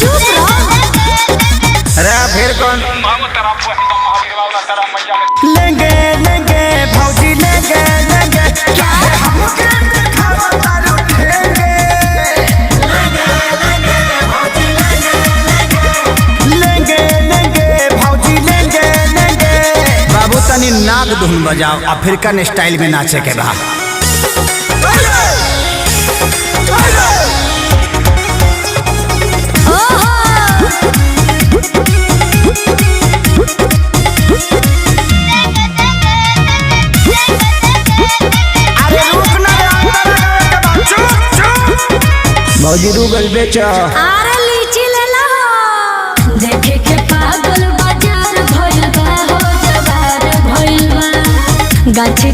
चुप अरे फिर कौन लेंगे लेंगे भौजी लेंगे लेंगे क्या है हमके दिखावा तारू ठेंगे लेंगे लेंगे भौजी लेंगे लेंगे। बाबू तनी नाक धुन बजाओ अफ्रीकन स्टाइल में नाचे के बा। भौजी रूगल बेचो अरे लीची ले लो देखे के पागल बाजार भइल बा हो जवार भइल बा गाछी